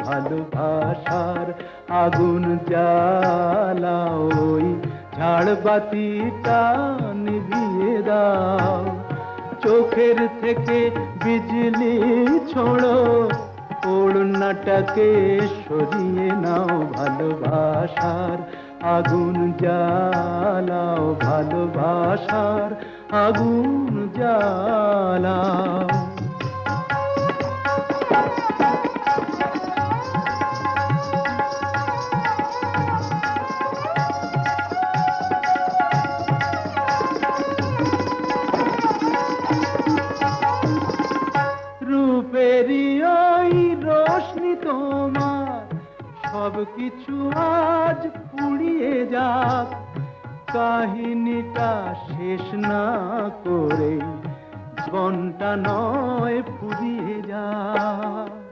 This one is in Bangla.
ভালোবাসার আগুন জ্বালাও, ওই ঝাড়বাতিটা নিভিয়ে দাও। চোখের থেকে বিজলি ছোড়ো, ওড়নাটাকে সরিয়ে নাও। ভালোবাসার আগুন জ্বালাও, ভালোবাসার আগুন জ্বালাও। রূপেরই ওই রোশনি তোমার সব কিছু আজ পুড়িয়ে যাক, কাহিনীটা শেষ না করে জীবনটা নয় ফুরিয়ে যাক।